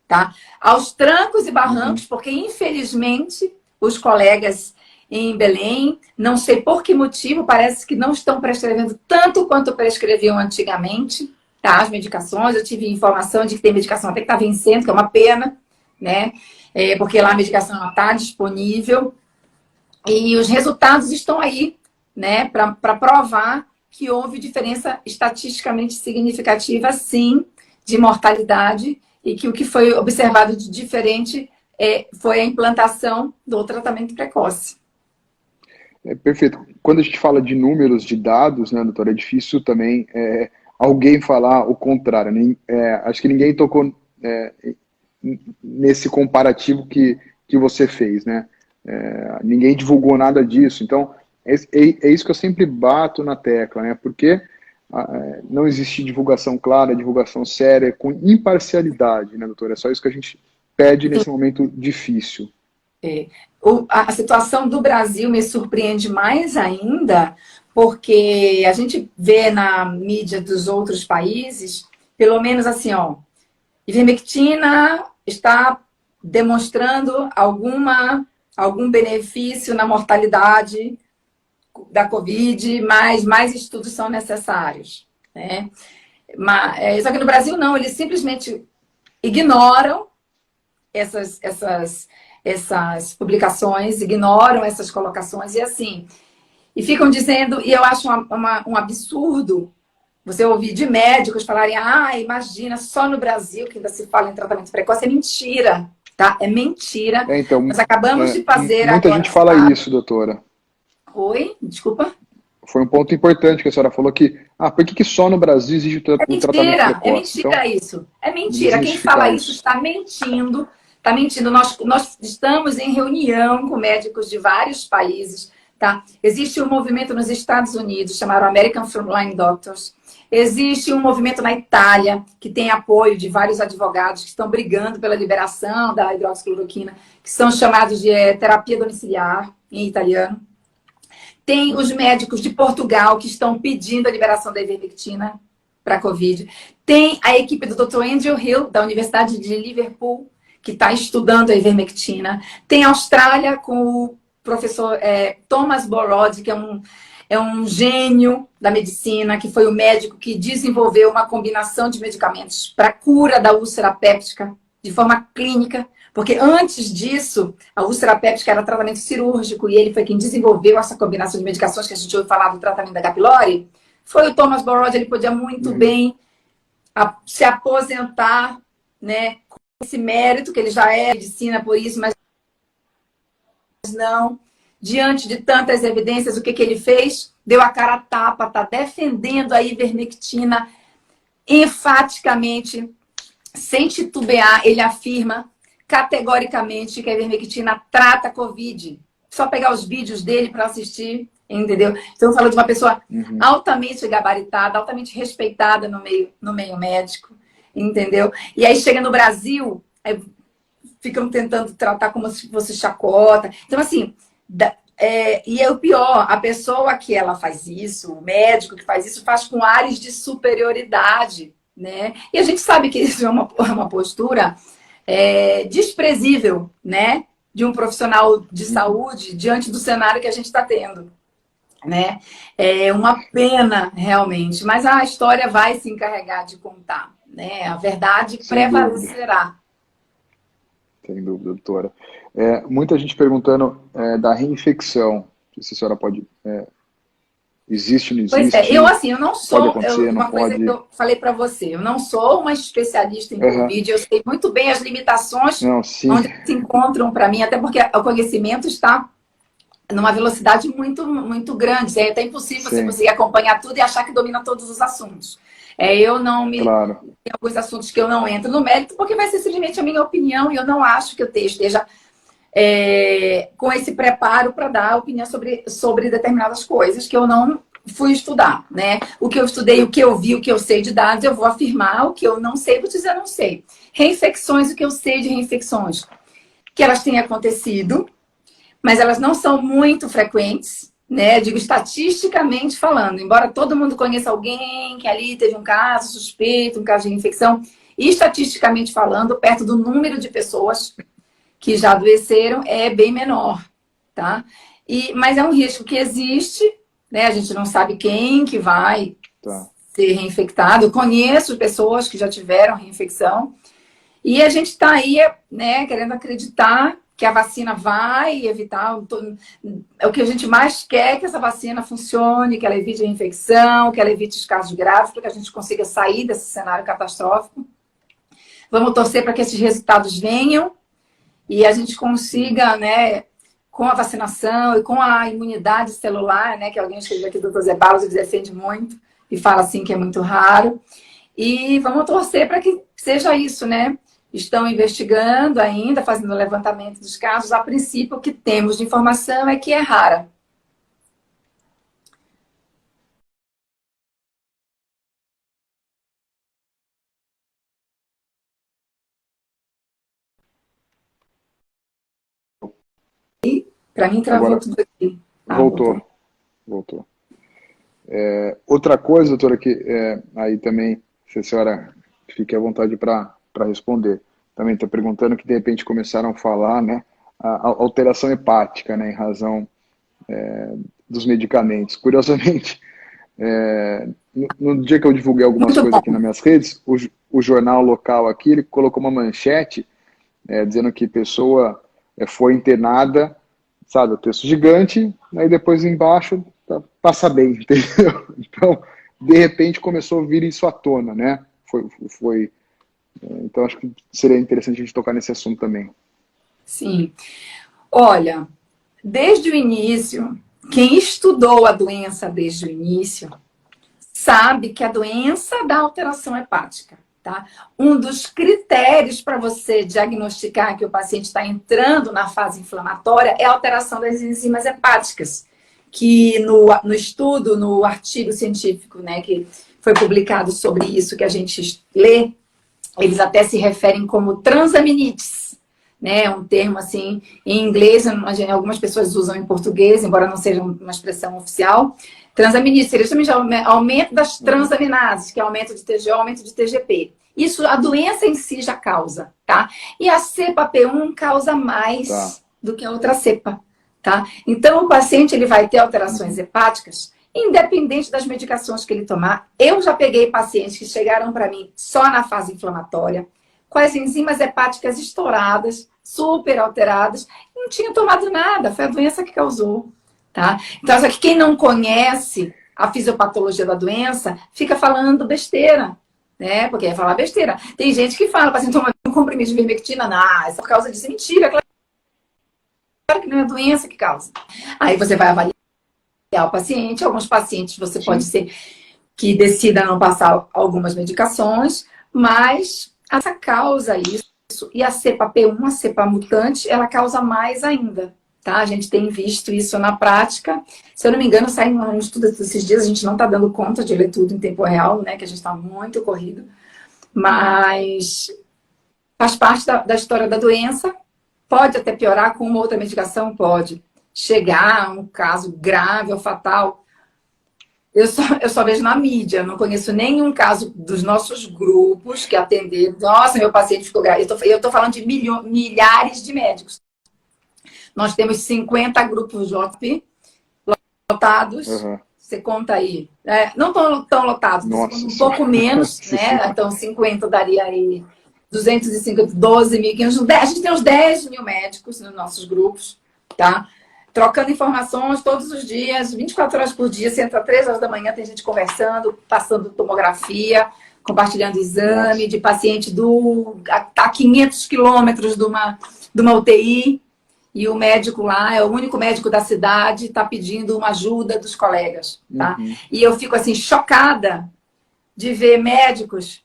Tá? Aos trancos e barrancos, porque infelizmente os colegas em Belém, não sei por que motivo, parece que não estão prescrevendo tanto quanto prescreviam antigamente, tá? As medicações. Eu tive informação de que tem medicação até que está vencendo, que é uma pena, né? Porque lá a medicação está disponível e os resultados estão aí, né? Para provar que houve diferença estatisticamente significativa, sim, de mortalidade, e que o que foi observado de diferente foi a implantação do tratamento precoce. Perfeito. Quando a gente fala de números, de dados, né, doutora, é difícil também alguém falar o contrário. Acho que ninguém tocou nesse comparativo que você fez, né? Ninguém divulgou nada disso. Então, é isso que eu sempre bato na tecla, né? Porque não existe divulgação clara, divulgação séria, com imparcialidade, né, doutora? É só isso que a gente pede nesse momento difícil. A situação do Brasil me surpreende mais ainda, porque a gente vê na mídia dos outros países, pelo menos assim, ivermectina está demonstrando algum benefício na mortalidade da Covid, mas mais estudos são necessários, né? Só que no Brasil não, eles simplesmente ignoram essas publicações, ignoram essas colocações e ficam dizendo, e eu acho um absurdo você ouvir de médicos falarem, imagina, só no Brasil que ainda se fala em tratamento precoce. É mentira, tá? É mentira. Então, nós acabamos de fazer muita gente fala isso, doutora. Oi? Desculpa? Foi um ponto importante que a senhora falou que, por que só no Brasil existe o tratamento precoce? É mentira isso. É mentira. Quem fala isso está mentindo. Está mentindo. Nós estamos em reunião com médicos de vários países, tá? Existe um movimento nos Estados Unidos chamado American Frontline Doctors. Existe um movimento na Itália que tem apoio de vários advogados que estão brigando pela liberação da hidroxicloroquina, que são chamados de terapia domiciliar, em italiano. Tem os médicos de Portugal que estão pedindo a liberação da ivermectina para a Covid. Tem a equipe do Dr. Andrew Hill, da Universidade de Liverpool, que está estudando a ivermectina. Tem a Austrália com o professor Thomas Borod, que é um gênio da medicina, que foi o médico que desenvolveu uma combinação de medicamentos para a cura da úlcera péptica de forma clínica, Porque antes disso, a úlcera péptica era tratamento cirúrgico e ele foi quem desenvolveu essa combinação de medicações que a gente ouve falar do tratamento da H. pylori. Foi o Thomas Borod, ele podia muito bem se aposentar, né, com esse mérito, que ele já é medicina por isso, mas não. Diante de tantas evidências, o que ele fez? Deu a cara a tapa, está defendendo a ivermectina enfaticamente, sem titubear, ele afirma categoricamente que a ivermectina trata a Covid. Só pegar os vídeos dele para assistir, entendeu? Então, eu falo de uma pessoa altamente gabaritada, altamente respeitada no meio médico, entendeu? E aí chega no Brasil, ficam tentando tratar como se fosse chacota. Então, assim, e é o pior, a pessoa que ela faz isso, o médico que faz isso, faz com ares de superioridade, né? E a gente sabe que isso é uma postura desprezível, né? De um profissional de saúde diante do cenário que a gente está tendo, né? É uma pena, realmente, mas a história vai se encarregar de contar, né? A verdade prevalecerá. Sem dúvida, doutora. Muita gente perguntando da reinfecção. Não sei se a senhora pode... existe, não existe? Pois é, eu não sou... Pode acontecer, não coisa pode... que eu falei para você, eu não sou uma especialista em Covid, eu sei muito bem as limitações onde se encontram para mim, até porque o conhecimento está numa velocidade muito, muito grande. É até impossível você conseguir acompanhar tudo e achar que domina todos os assuntos. Eu não me... Claro. Tem alguns assuntos que eu não entro no mérito, porque vai ser simplesmente a minha opinião e eu não acho que eu esteja com esse preparo para dar opinião sobre determinadas coisas que eu não fui estudar, né? O que eu estudei, o que eu vi, o que eu sei de dados, eu vou afirmar. O que eu não sei, vou dizer não sei. Reinfecções, o que eu sei de reinfecções? Que elas têm acontecido, mas elas não são muito frequentes, né? Digo estatisticamente falando, embora todo mundo conheça alguém que ali teve um caso suspeito, um caso de infecção, e estatisticamente falando, perto do número de pessoas que já adoeceram, é bem menor, tá? Mas é um risco que existe, né? A gente não sabe quem que vai ser reinfectado. Eu conheço pessoas que já tiveram reinfecção, e a gente está aí, né, querendo acreditar que a vacina vai evitar... O que a gente mais quer é que essa vacina funcione, que ela evite a infecção, que ela evite os casos graves, para que a gente consiga sair desse cenário catastrófico. Vamos torcer para que esses resultados venham e a gente consiga, né, com a vacinação e com a imunidade celular, né, que alguém escreveu aqui, doutor Zé Barros, ele defende muito e fala assim que é muito raro. E vamos torcer para que seja isso, né? Estão investigando ainda, fazendo o levantamento dos casos. A princípio, o que temos de informação é que é rara. E, para mim, travou agora, tudo aqui. Voltou. Outra coisa, doutora, que aí também, se a senhora fique à vontade para responder. Também está perguntando que, de repente, começaram a falar, né, a alteração hepática, né, em razão dos medicamentos. Curiosamente, no dia que eu divulguei algumas coisas aqui nas minhas redes, o jornal local aqui, ele colocou uma manchete dizendo que pessoa foi internada, sabe, o texto gigante, aí depois embaixo passa bem, entendeu? Então, de repente, começou a vir isso à tona, né? Então, acho que seria interessante a gente tocar nesse assunto também. Sim. Olha, desde o início, quem estudou a doença desde o início sabe que a doença dá alteração hepática, tá? Um dos critérios para você diagnosticar que o paciente está entrando na fase inflamatória é a alteração das enzimas hepáticas, que no estudo, no artigo científico, né, que foi publicado sobre isso, que a gente lê, eles até se referem como transaminites, né? Um termo assim em inglês, algumas pessoas usam em português, embora não seja uma expressão oficial. Transaminites seria justamente aumento das transaminases, que é aumento de TGO, aumento de TGP. Isso a doença em si já causa, tá? E a cepa P1 causa mais do que a outra cepa, tá? Então o paciente ele vai ter alterações hepáticas independente das medicações que ele tomar. Eu já peguei pacientes que chegaram para mim só na fase inflamatória, com as enzimas hepáticas estouradas, super alteradas, não tinha tomado nada, foi a doença que causou, tá? Então, só que quem não conhece a fisiopatologia da doença fica falando besteira, né? Porque é falar besteira. Tem gente que fala, paciente toma um comprimido de ivermectina, não, isso é por causa disso, mentira, claro que não é a doença que causa. Aí você vai avaliar o paciente, alguns pacientes você pode ser que decida não passar algumas medicações, mas essa causa isso, e a cepa P1, a cepa mutante, ela causa mais ainda, tá? A gente tem visto isso na prática. Se eu não me engano, sai um estudo esses dias, a gente não está dando conta de ler tudo em tempo real, né? Que a gente está muito corrido, mas faz parte da história da doença. Pode até piorar com uma outra medicação, pode chegar a um caso grave ou fatal. Eu só vejo na mídia, não conheço nenhum caso dos nossos grupos que atenderam. Nossa, meu paciente ficou grave. Eu estou falando de milhares de médicos. Nós temos 50 grupos de OP lotados. Uhum. Você conta aí. Não tão lotados, um pouco menos, né? Então, 50 daria aí 250, 12.500. A gente tem uns 10 mil médicos nos nossos grupos, tá? Trocando informações todos os dias, 24 horas por dia. Você entra 3 horas da manhã, tem gente conversando, passando tomografia, compartilhando exame de paciente a 500 quilômetros de uma UTI. E o médico lá, é o único médico da cidade, está pedindo uma ajuda dos colegas, tá? Uhum. E eu fico, assim, chocada de ver médicos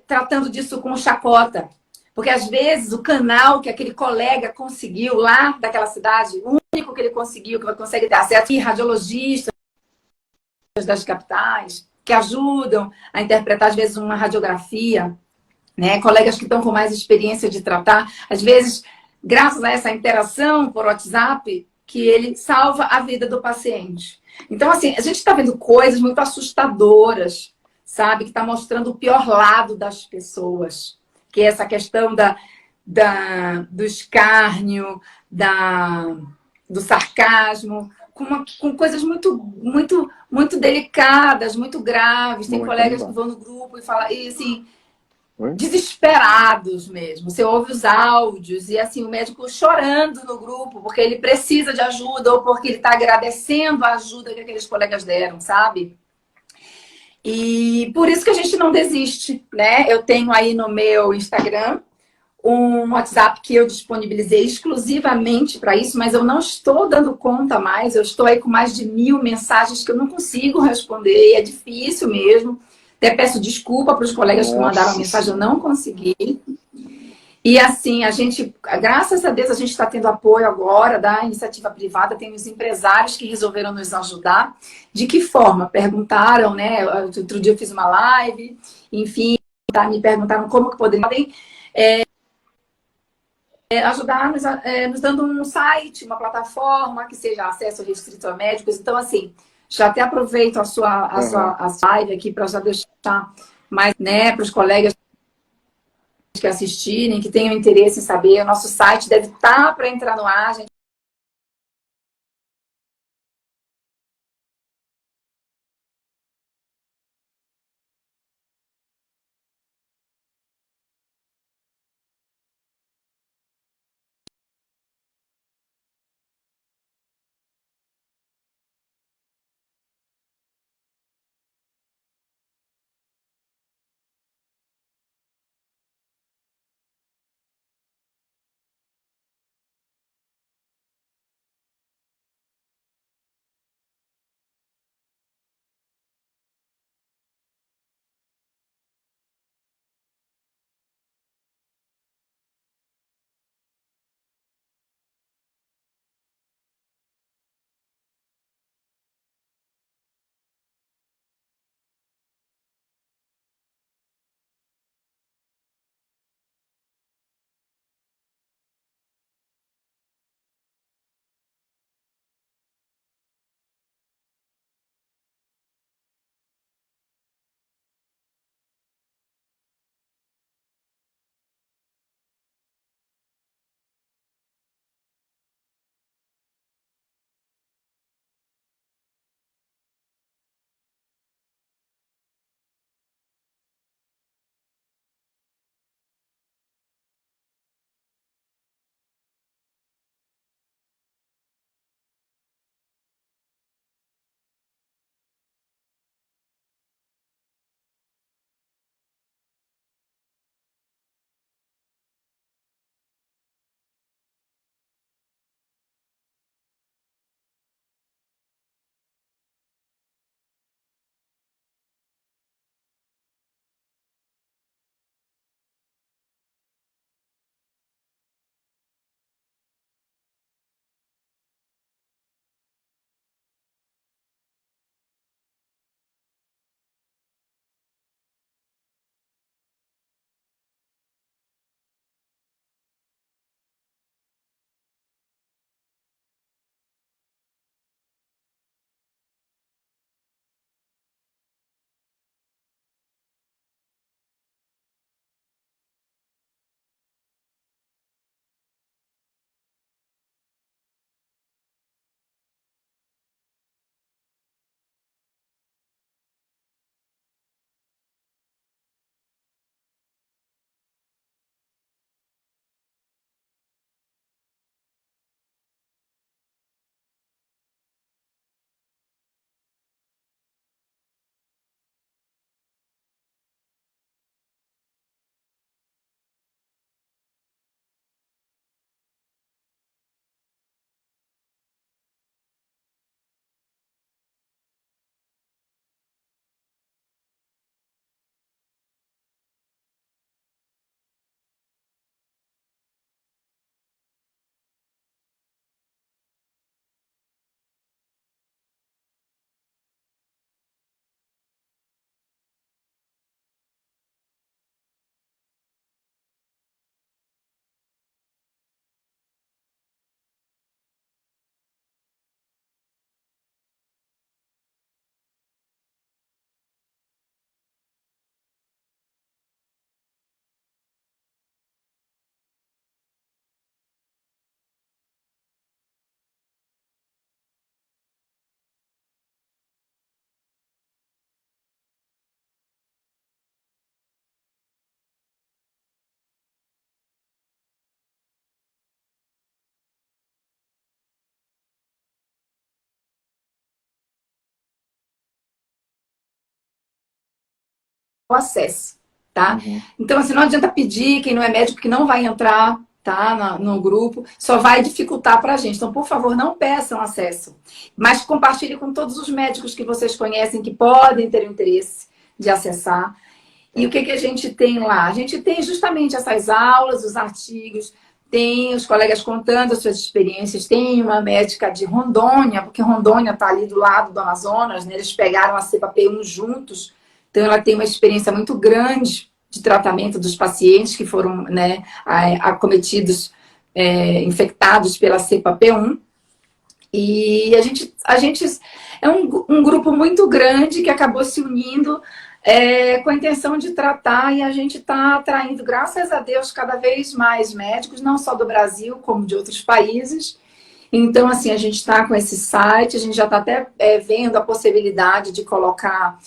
tratando disso com chacota. Porque, às vezes, o canal que aquele colega conseguiu lá daquela cidade, o único que ele conseguiu, que consegue ter acesso, e radiologistas das capitais, que ajudam a interpretar, às vezes, uma radiografia, né? Colegas que estão com mais experiência de tratar, às vezes, graças a essa interação por WhatsApp, que ele salva a vida do paciente. Então, assim, a gente está vendo coisas muito assustadoras, sabe? Que está mostrando o pior lado das pessoas, que é essa questão do escárnio, do sarcasmo, com coisas muito, muito, muito delicadas, muito graves. Tem colegas que vão no grupo e falam, e assim, desesperados mesmo. Você ouve os áudios e assim o médico chorando no grupo porque ele precisa de ajuda ou porque ele está agradecendo a ajuda que aqueles colegas deram, sabe? E por isso que a gente não desiste, né? Eu tenho aí no meu Instagram um WhatsApp que eu disponibilizei exclusivamente para isso, mas eu não estou dando conta mais. Eu estou aí com mais de 1.000 mensagens que eu não consigo responder, e é difícil mesmo. Até peço desculpa para os colegas que mandaram a mensagem, eu não consegui. E assim, a gente, graças a Deus, a gente está tendo apoio agora da iniciativa privada, tem os empresários que resolveram nos ajudar. De que forma? Perguntaram, né? Outro dia eu fiz uma live, enfim, me perguntaram como que poderiam ajudar nos dando um site, uma plataforma que seja acesso restrito a médicos. Então, assim, já até aproveito a sua live aqui para já deixar mais, né, para os colegas que assistirem, que tenham interesse em saber. O nosso site deve estar para entrar no ar, gente. acesse, tá? Então, assim, não adianta pedir quem não é médico, que não vai entrar, tá, no grupo, só vai dificultar para a gente. Então, por favor, não peçam acesso, mas compartilhe com todos os médicos que vocês conhecem, que podem ter o interesse de acessar. E o que a gente tem lá? A gente tem justamente essas aulas, os artigos, tem os colegas contando as suas experiências, tem uma médica de Rondônia, porque Rondônia está ali do lado do Amazonas, né? Eles pegaram a cepa P1 juntos, então ela tem uma experiência muito grande de tratamento dos pacientes que foram, né, acometidos, infectados pela cepa P1. E a gente é um grupo muito grande que acabou se unindo com a intenção de tratar, e a gente está atraindo, graças a Deus, cada vez mais médicos, não só do Brasil, como de outros países. Então, assim, a gente está com esse site, a gente já está até vendo a possibilidade de colocar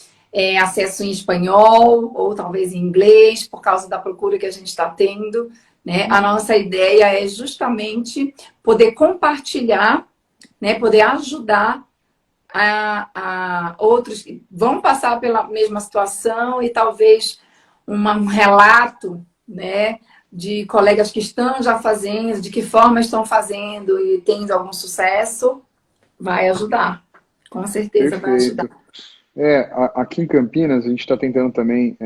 acesso em espanhol, ou talvez em inglês, por causa da procura que a gente está tendo, né? A nossa ideia é justamente poder compartilhar, né, poder ajudar a outros que vão passar pela mesma situação, e talvez um relato, né, de colegas que estão já fazendo, de que forma estão fazendo e tendo algum sucesso, vai ajudar. Com certeza vai ajudar. Aqui em Campinas a gente está tentando também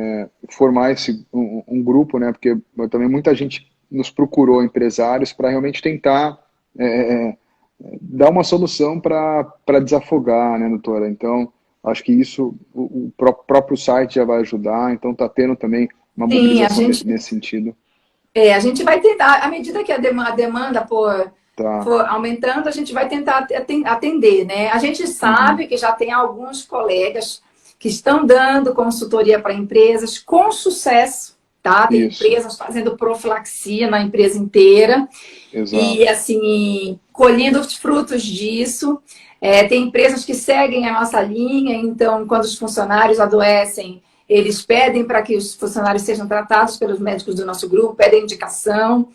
formar um grupo, né, porque também muita gente nos procurou, empresários, para realmente tentar dar uma solução para desafogar, né, doutora? Então, acho que isso, o próprio site já vai ajudar, então está tendo também uma mobilização nesse sentido. A gente vai tentar, à medida que a demanda for aumentando, a gente vai tentar atender, né? A gente sabe que já tem alguns colegas que estão dando consultoria para empresas com sucesso, tá? Tem empresas fazendo profilaxia na empresa inteira. Exato. E, assim, colhendo os frutos disso. Tem empresas que seguem a nossa linha, então, quando os funcionários adoecem, eles pedem para que os funcionários sejam tratados pelos médicos do nosso grupo, pedem indicação.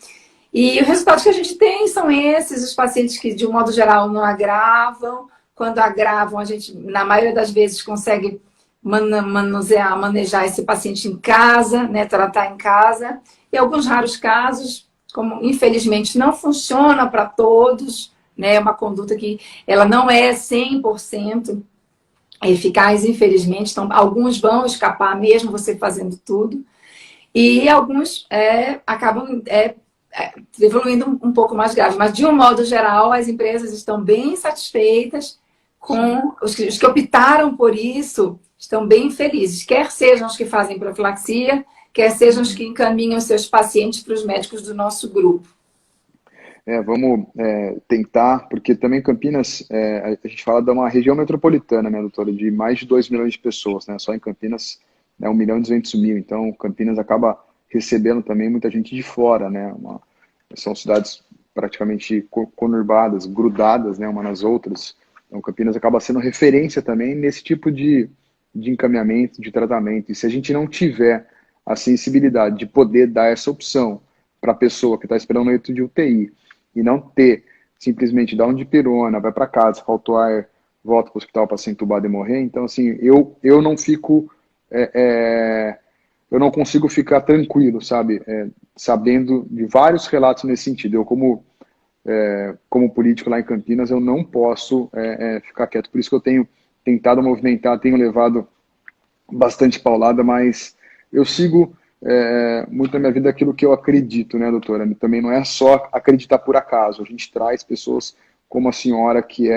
E os resultados que a gente tem são esses, os pacientes que, de um modo geral, não agravam. Quando agravam, a gente, na maioria das vezes, consegue manejar esse paciente em casa, né, tratar em casa. E alguns raros casos, como infelizmente não funciona para todos, né, é uma conduta que ela não é 100% eficaz, infelizmente. Então, alguns vão escapar mesmo você fazendo tudo. E alguns acabam evoluindo um pouco mais grave. Mas, de um modo geral, as empresas estão bem satisfeitas com os que optaram por isso, estão bem felizes. Quer sejam os que fazem profilaxia, quer sejam os que encaminham seus pacientes para os médicos do nosso grupo. Vamos tentar, porque também Campinas, a gente fala de uma região metropolitana, né, doutora, de mais de 2 milhões de pessoas, né? Só em Campinas 1.200.000, então Campinas acaba recebendo também muita gente de fora, né? São cidades praticamente conurbadas, grudadas, né, uma nas outras. Então Campinas acaba sendo referência também nesse tipo de encaminhamento, de tratamento. E se a gente não tiver a sensibilidade de poder dar essa opção para a pessoa que está esperando um leito de UTI e não ter, simplesmente dar um dipirona, vai para casa, faltou ar, volta para o hospital para ser entubado e morrer. Então, assim, eu não fico, eu não consigo ficar tranquilo, sabe, sabendo de vários relatos nesse sentido. Eu, como político lá em Campinas, eu não posso ficar quieto. Por isso que eu tenho tentado movimentar, tenho levado bastante paulada, mas eu sigo muito na minha vida aquilo que eu acredito, né, doutora? Também não é só acreditar por acaso. A gente traz pessoas como a senhora, que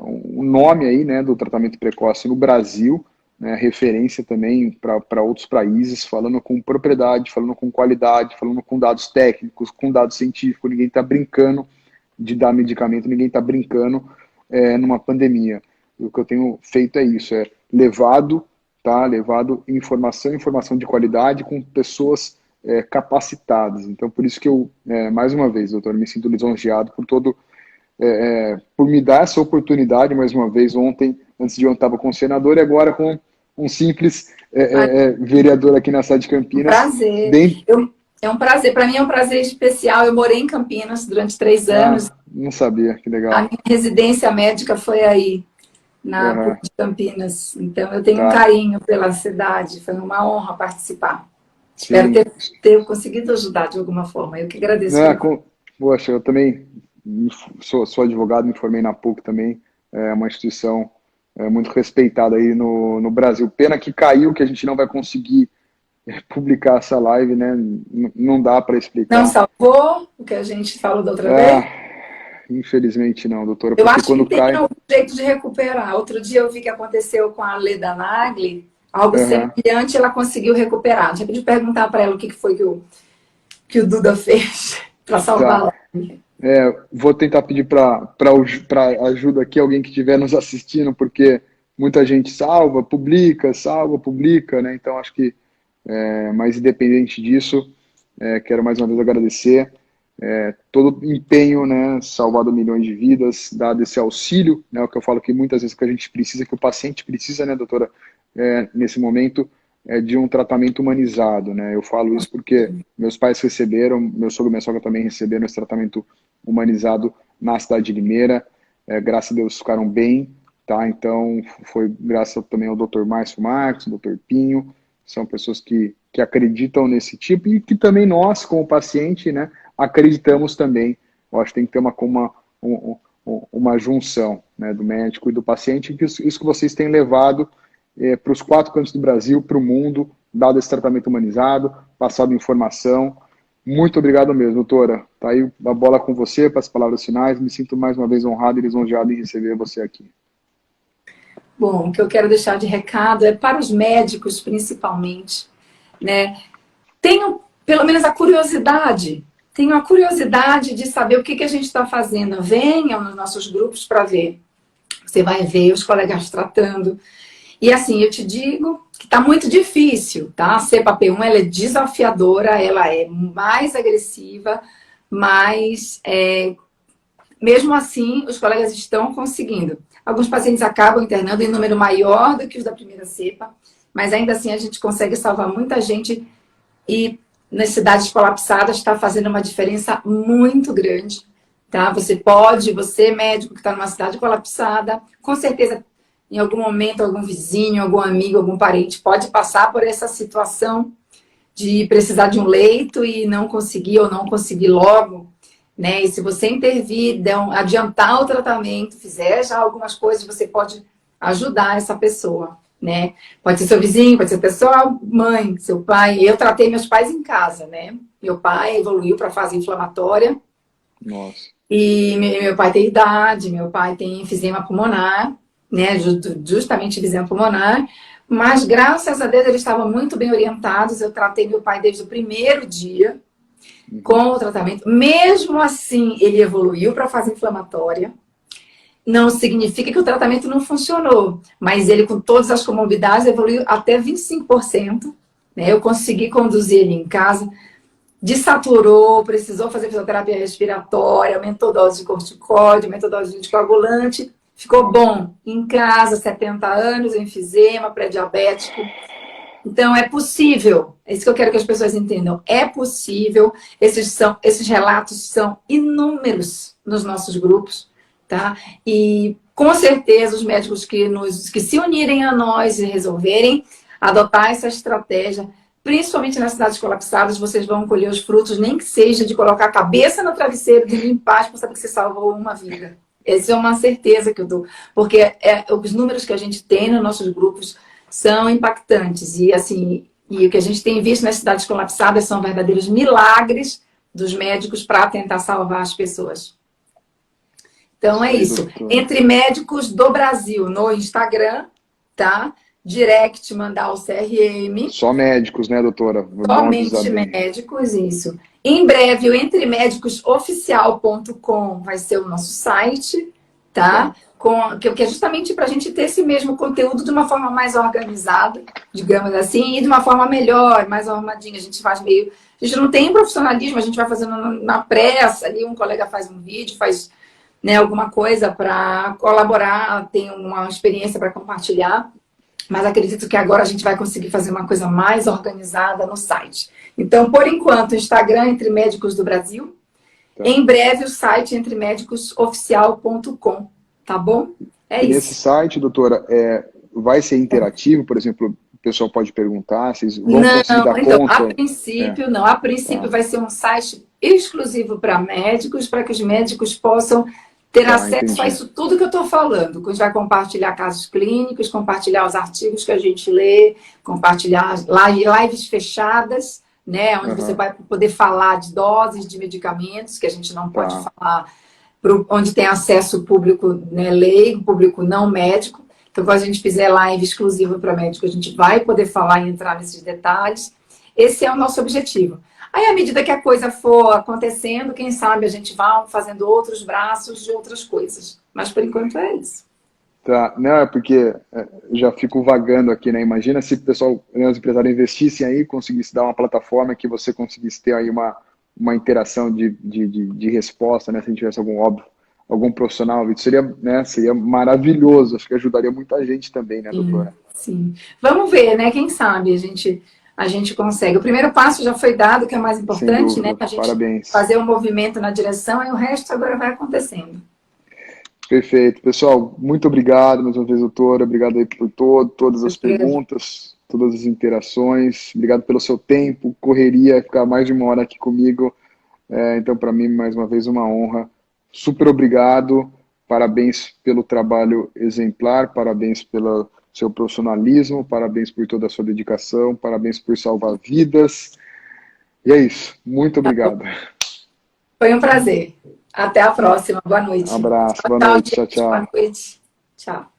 um nome aí, né, do tratamento precoce no Brasil, né, referência também para outros países, falando com propriedade, falando com qualidade, falando com dados técnicos, com dados científicos. Ninguém está brincando de dar medicamento, ninguém está brincando numa pandemia. O que eu tenho feito é isso, levado informação de qualidade com pessoas capacitadas. Então, por isso que eu, mais uma vez, doutor, me sinto lisonjeado por me dar essa oportunidade, mais uma vez, antes de ontem estava com o senador e agora com um simples vereador aqui na cidade de Campinas. Prazer. É um prazer, para mim é um prazer especial. Eu morei em Campinas durante 3 anos. Não sabia, que legal. A minha residência médica foi aí. na PUC de Campinas. Então, eu tenho um carinho pela cidade. Foi uma honra participar. Espero ter conseguido ajudar de alguma forma. Eu que agradeço. Poxa, eu também sou advogado, me formei na PUC também. É uma instituição muito respeitada aí no Brasil. Pena que caiu, que a gente não vai conseguir publicar essa live, né? Não dá para explicar. Não salvou o que a gente falou da outra vez? Infelizmente não, doutora. Eu acho que tem um jeito de recuperar. Outro dia eu vi que aconteceu com a Leda Nagli, algo semelhante, ela conseguiu recuperar. Deixa eu perguntar para ela o que foi que o Duda fez para salvar ela. Vou tentar pedir para ajuda aqui, alguém que estiver nos assistindo, porque muita gente salva, publica, né? Então acho que, mas independente disso, quero mais uma vez agradecer todo o empenho, né, salvado milhões de vidas, dado esse auxílio, né, o que eu falo que muitas vezes que a gente precisa, que o paciente precisa, né, doutora, nesse momento, de um tratamento humanizado, né, eu falo isso porque meus pais receberam, meu sogro e minha sogra também receberam esse tratamento humanizado na cidade de Limeira, graças a Deus ficaram bem, tá, então foi graças também ao Dr. Márcio Marques, Dr. Pinho, são pessoas que acreditam nesse tipo e que também nós, como paciente, né, acreditamos também. Eu acho que tem que ter uma junção, né, do médico e do paciente, que isso que vocês têm levado para os 4 cantos do Brasil, para o mundo, dado esse tratamento humanizado, passado informação. Muito obrigado mesmo, doutora. Tá aí a bola com você para as palavras finais. Me sinto mais uma vez honrado e lisonjeado em receber você aqui. Bom, o que eu quero deixar de recado é para os médicos, principalmente, né? Tenham pelo menos a curiosidade. Tenho a curiosidade de saber o que a gente está fazendo. Venham nos nossos grupos para ver. Você vai ver os colegas tratando. E assim, eu te digo que está muito difícil, tá? A cepa P1 ela é desafiadora, ela é mais agressiva, mas mesmo assim os colegas estão conseguindo. Alguns pacientes acabam internando em número maior do que os da primeira cepa, mas ainda assim a gente consegue salvar muita gente e nas cidades colapsadas está fazendo uma diferença muito grande, tá? Você médico que está numa cidade colapsada, com certeza em algum momento algum vizinho, algum amigo, algum parente pode passar por essa situação de precisar de um leito e não conseguir ou não conseguir logo, né? E se você intervir, adiantar o tratamento, fizer já algumas coisas, você pode ajudar essa pessoa. Né? Pode ser seu vizinho, pode ser pessoa, mãe, seu pai. Eu tratei meus pais em casa, né? Meu pai evoluiu para a fase inflamatória. Nossa. E meu pai tem idade, meu pai tem enfisema pulmonar, né? Justamente enfisema pulmonar. Mas graças a Deus eles estavam muito bem orientados. Eu tratei meu pai desde o primeiro dia com o tratamento. Mesmo assim, ele evoluiu para a fase inflamatória. Não significa que o tratamento não funcionou, mas ele, com todas as comorbidades, evoluiu até 25%. Né? Eu consegui conduzir ele em casa, desaturou, precisou fazer fisioterapia respiratória, aumentou dose de corticóide, aumentou dose de anticoagulante, ficou bom. Em casa, 70 anos, enfisema, pré-diabético. Então, é possível. É isso que eu quero que as pessoas entendam. É possível. Esses relatos são inúmeros nos nossos grupos. Tá? E com certeza os médicos que se unirem a nós e resolverem adotar essa estratégia, principalmente nas cidades colapsadas, vocês vão colher os frutos, nem que seja de colocar a cabeça no travesseiro, de limpar, para saber que você salvou uma vida. Essa é uma certeza que eu dou, porque os números que a gente tem nos nossos grupos são impactantes e assim, e o que a gente tem visto nas cidades colapsadas são verdadeiros milagres dos médicos para tentar salvar as pessoas. Então é isso. Entre Médicos do Brasil no Instagram, tá? Direct mandar o CRM. Só médicos, né, doutora? Somente médicos, isso. Em breve, o entremédicosoficial.com vai ser o nosso site, tá? Que é justamente para a gente ter esse mesmo conteúdo de uma forma mais organizada, digamos assim, e de uma forma melhor, mais arrumadinha. A gente faz meio... A gente não tem profissionalismo, a gente vai fazendo na pressa, ali um colega faz um vídeo, faz... Né, alguma coisa para colaborar, tem uma experiência para compartilhar, mas acredito que agora a gente vai conseguir fazer uma coisa mais organizada no site. Então, por enquanto, Instagram Entre Médicos do Brasil, em breve o site entremédicosoficial.com, tá bom? É E nesse isso. site, doutora, vai ser interativo, por exemplo, o pessoal pode perguntar, vocês vão conseguir Não, dar então, a conta? É, princípio, não. A princípio tá, vai ser um site exclusivo para médicos, para que os médicos possam ter tá, acesso a entendi. isso tudo que eu estou falando. Que a gente vai compartilhar casos clínicos, compartilhar os artigos que a gente lê, compartilhar lives fechadas, né, onde você Aham, vai poder falar de doses de medicamentos, que a gente não pode tá, falar onde tem acesso público, né, leigo, público não médico. Então, quando a gente fizer live exclusiva para médico, a gente vai poder falar e entrar nesses detalhes. Esse é o nosso objetivo. Aí, à medida que a coisa for acontecendo, quem sabe a gente vai fazendo outros braços de outras coisas. Mas, por enquanto, é isso. tá. Não, é porque já fico vagando aqui, né? Imagina se o pessoal, né, os empresários investissem aí, conseguisse dar uma plataforma que você conseguisse ter aí uma interação de resposta, né? Se a gente tivesse algum profissional, isso seria, né, seria maravilhoso. Acho que ajudaria muita gente também, né, Sim, doutora? sim. Vamos ver, né? Quem sabe a gente consegue. O primeiro passo já foi dado, que é o mais Sem importante, né? dúvida. A gente Parabéns. fazer um movimento na direção e o resto agora vai acontecendo. Perfeito. Pessoal, muito obrigado mais uma vez, doutora. Obrigado aí por todas Eu as que perguntas, todas as interações. Obrigado pelo seu tempo, correria, ficar mais de uma hora aqui comigo. Então, para mim, mais uma vez, uma honra. Super obrigado. Parabéns pelo trabalho exemplar, parabéns pelo seu profissionalismo, parabéns por toda a sua dedicação, parabéns por salvar vidas. E é isso. Muito obrigado. Foi um prazer. Até a próxima. Boa Um noite. abraço. Tchau, Boa tchau, noite. Tchau, gente. Boa tchau. noite. Tchau.